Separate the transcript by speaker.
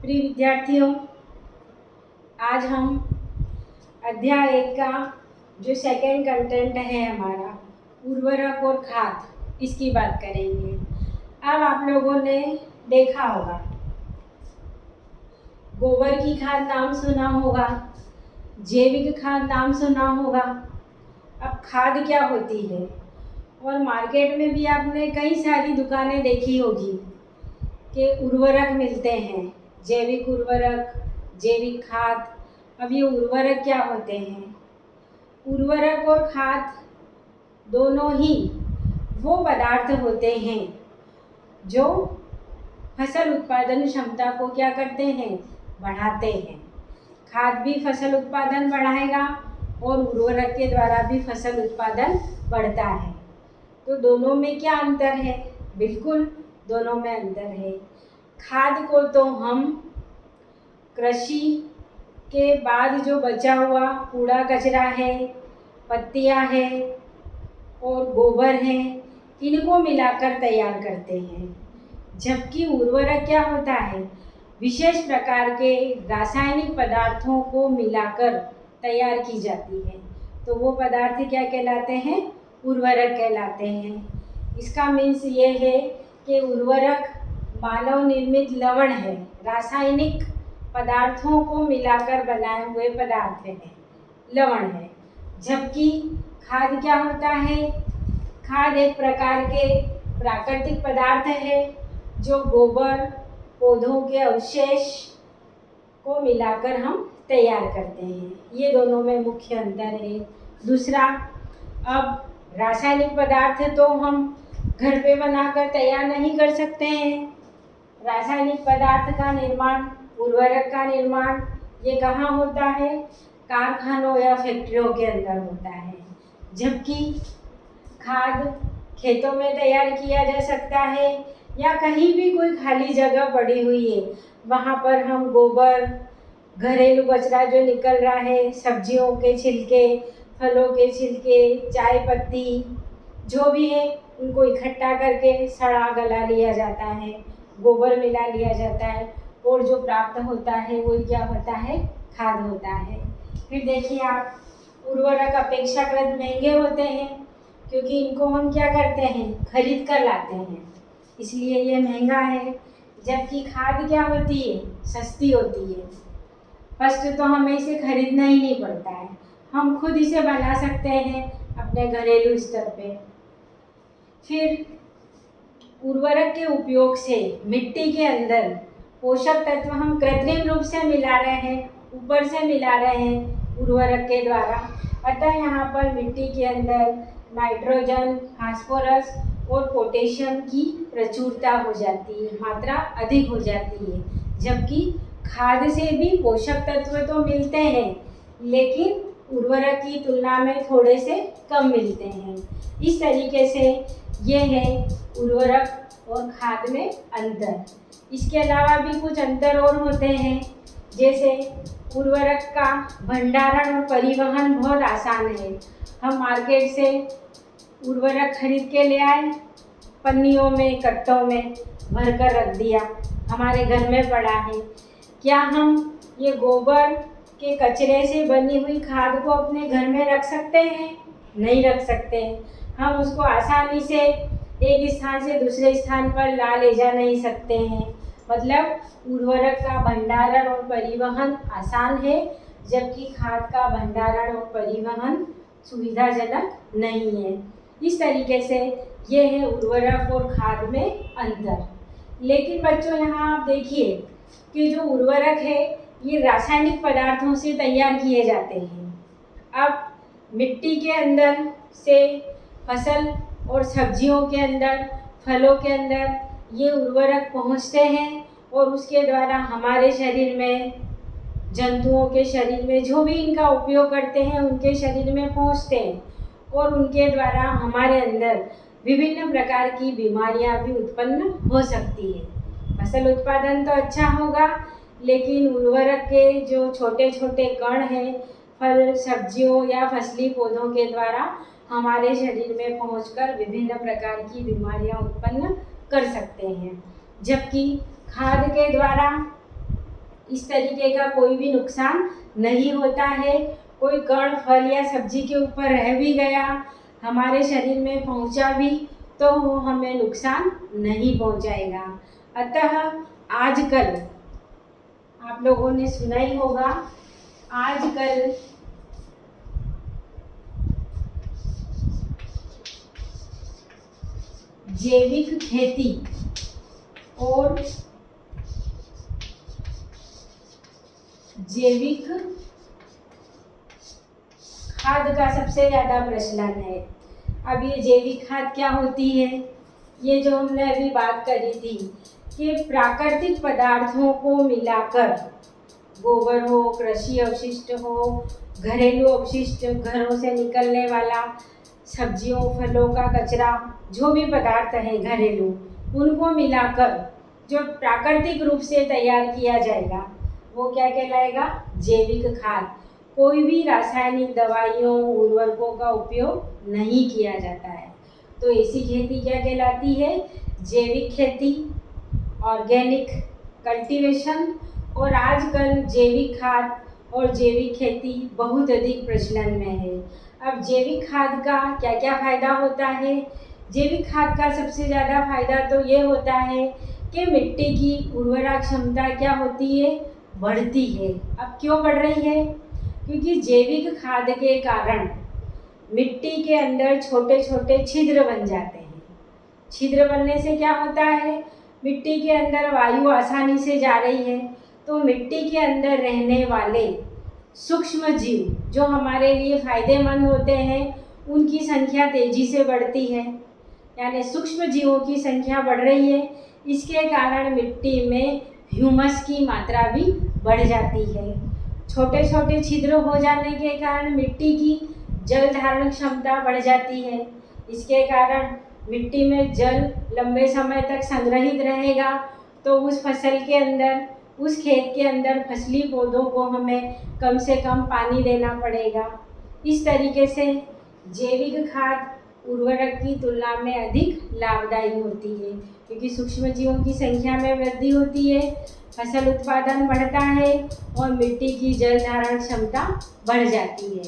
Speaker 1: प्रिय विद्यार्थियों, आज हम अध्याय 1 का जो सेकंड कंटेंट है हमारा उर्वरक और खाद, इसकी बात करेंगे। अब आप लोगों ने देखा होगा, गोबर की खाद नाम सुना होगा, जैविक खाद नाम सुना होगा। अब खाद क्या होती है, और मार्केट में भी आपने कई सारी दुकानें देखी होगी कि उर्वरक मिलते हैं, जैविक उर्वरक, जैविक खाद। अब ये उर्वरक क्या होते हैं? उर्वरक और खाद दोनों ही वो पदार्थ होते हैं जो फसल उत्पादन क्षमता को क्या करते हैं? बढ़ाते हैं। खाद भी फसल उत्पादन बढ़ाएगा और उर्वरक के द्वारा भी फसल उत्पादन बढ़ता है। तो दोनों में क्या अंतर है? बिल्कुल दोनों में अंतर है। खाद को तो हम कृषि के बाद जो बचा हुआ कूड़ा कचरा है, पत्तियां हैं और गोबर है, इनको मिलाकर तैयार करते हैं। जबकि उर्वरक क्या होता है? विशेष प्रकार के रासायनिक पदार्थों को मिलाकर तैयार की जाती है। तो वो पदार्थ क्या कहलाते हैं? उर्वरक कहलाते हैं। इसका मीन्स ये है कि उर्वरक मानव निर्मित लवण है, रासायनिक पदार्थों को मिलाकर बनाए हुए पदार्थ है, लवण है। जबकि खाद क्या होता है? खाद एक प्रकार के प्राकृतिक पदार्थ है जो गोबर, पौधों के अवशेष को मिलाकर हम तैयार करते हैं। ये दोनों में मुख्य अंतर है। दूसरा, अब रासायनिक पदार्थ तो हम घर पे बनाकर तैयार नहीं कर सकते हैं। रासायनिक पदार्थ का निर्माण, उर्वरक का निर्माण ये कहाँ होता है? कारखानों या फैक्ट्रियों के अंदर होता है। जबकि खाद खेतों में तैयार किया जा सकता है, या कहीं भी कोई खाली जगह पड़ी हुई है वहाँ पर हम गोबर, घरेलू कचरा जो निकल रहा है, सब्जियों के छिलके, फलों के छिलके, चाय पत्ती जो भी है, उनको इकट्ठा करके सड़ा गला लिया जाता है, गोबर मिला लिया जाता है, और जो प्राप्त होता है वो क्या होता है? खाद होता है। फिर देखिए आप, उर्वरक अपेक्षाकृत महंगे होते हैं क्योंकि इनको हम क्या करते हैं? खरीद कर लाते हैं, इसलिए ये महंगा है। जबकि खाद क्या होती है? सस्ती होती है। फर्स्ट तो हमें इसे खरीदना ही नहीं पड़ता है, हम खुद इसे बना सकते हैं अपने घरेलू स्तर पे। फिर उर्वरक के उपयोग से मिट्टी के अंदर पोषक तत्व हम कृत्रिम रूप से मिला रहे हैं, ऊपर से मिला रहे हैं उर्वरक के द्वारा। अतः यहाँ पर मिट्टी के अंदर नाइट्रोजन, फास्फोरस और पोटेशियम की प्रचुरता हो जाती है, मात्रा अधिक हो जाती है। जबकि खाद से भी पोषक तत्व तो मिलते हैं, लेकिन उर्वरक की तुलना में थोड़े से कम मिलते हैं। इस तरीके से ये है उर्वरक और खाद में अंतर। इसके अलावा भी कुछ अंतर और होते हैं, जैसे उर्वरक का भंडारण और परिवहन बहुत आसान है। हम मार्केट से उर्वरक खरीद के ले आए, पन्नियों में, कट्टों में भर कर रख दिया, हमारे घर में पड़ा है। क्या हम ये गोबर के कचरे से बनी हुई खाद को अपने घर में रख सकते हैं? नहीं रख सकते। हम उसको आसानी से एक स्थान से दूसरे स्थान पर ला ले जा नहीं सकते हैं। मतलब उर्वरक का भंडारण और परिवहन आसान है, जबकि खाद का भंडारण और परिवहन सुविधाजनक नहीं है। इस तरीके से ये है उर्वरक और खाद में अंतर। लेकिन बच्चों, यहाँ आप देखिए कि जो उर्वरक है ये रासायनिक पदार्थों से तैयार किए जाते हैं। अब मिट्टी के अंदर से फसल और सब्जियों के अंदर, फलों के अंदर ये उर्वरक पहुँचते हैं और उसके द्वारा हमारे शरीर में, जंतुओं के शरीर में, जो भी इनका उपयोग करते हैं उनके शरीर में पहुँचते हैं, और उनके द्वारा हमारे अंदर विभिन्न प्रकार की बीमारियां भी उत्पन्न हो सकती है। फसल उत्पादन तो अच्छा होगा, लेकिन उर्वरक के जो छोटे छोटे कण हैं फल, सब्जियों या फसली पौधों के द्वारा हमारे शरीर में पहुंचकर विभिन्न प्रकार की बीमारियां उत्पन्न कर सकते हैं। जबकि खाद के द्वारा इस तरीके का कोई भी नुकसान नहीं होता है। कोई कण फल या सब्जी के ऊपर रह भी गया, हमारे शरीर में पहुंचा भी, तो वो हमें नुकसान नहीं पहुंचाएगा। अतः आजकल आप लोगों ने सुना ही होगा, आजकल जैविक खेती और जैविक खाद का सबसे ज़्यादा प्रचलन है। अब ये जैविक खाद क्या होती है? ये जो हमने अभी बात करी थी कि प्राकृतिक पदार्थों को मिलाकर, गोबर हो, कृषि अवशिष्ट हो, घरेलू अवशिष्ट, घरों से निकलने वाला सब्जियों फलों का कचरा, जो भी पदार्थ है घरेलू, उनको मिलाकर जो प्राकृतिक रूप से तैयार किया जाएगा वो क्या कहलाएगा? जैविक खाद। कोई भी रासायनिक दवाइयों उर्वरकों का उपयोग नहीं किया जाता है। तो ऐसी खेती क्या कहलाती है? जैविक खेती, ऑर्गेनिक कल्टीवेशन। और आजकल जैविक खाद और जैविक खेती बहुत अधिक प्रचलन में है। अब जैविक खाद का क्या क्या फ़ायदा होता है? जैविक खाद का सबसे ज़्यादा फायदा तो ये होता है कि मिट्टी की उर्वरा क्षमता क्या होती है? बढ़ती है। अब क्यों बढ़ रही है? क्योंकि जैविक खाद के कारण मिट्टी के अंदर छोटे छोटे छिद्र बन जाते हैं। छिद्र बनने से क्या होता है? मिट्टी के अंदर वायु आसानी से जा रही है, तो मिट्टी के अंदर रहने वाले सूक्ष्म जीव जो हमारे लिए फायदेमंद होते हैं, उनकी संख्या तेजी से बढ़ती है। यानी सूक्ष्म जीवों की संख्या बढ़ रही है, इसके कारण मिट्टी में ह्यूमस की मात्रा भी बढ़ जाती है। छोटे छोटे छिद्र हो जाने के कारण मिट्टी की जल धारण क्षमता बढ़ जाती है। इसके कारण मिट्टी में जल लंबे समय तक संग्रहित रहेगा, तो उस फसल के अंदर, उस खेत के अंदर फसली पौधों को हमें कम से कम पानी देना पड़ेगा। इस तरीके से जैविक खाद उर्वरक की तुलना में अधिक लाभदायी होती है, क्योंकि सूक्ष्म जीवों की संख्या में वृद्धि होती है, फसल उत्पादन बढ़ता है और मिट्टी की जल धारण क्षमता बढ़ जाती है।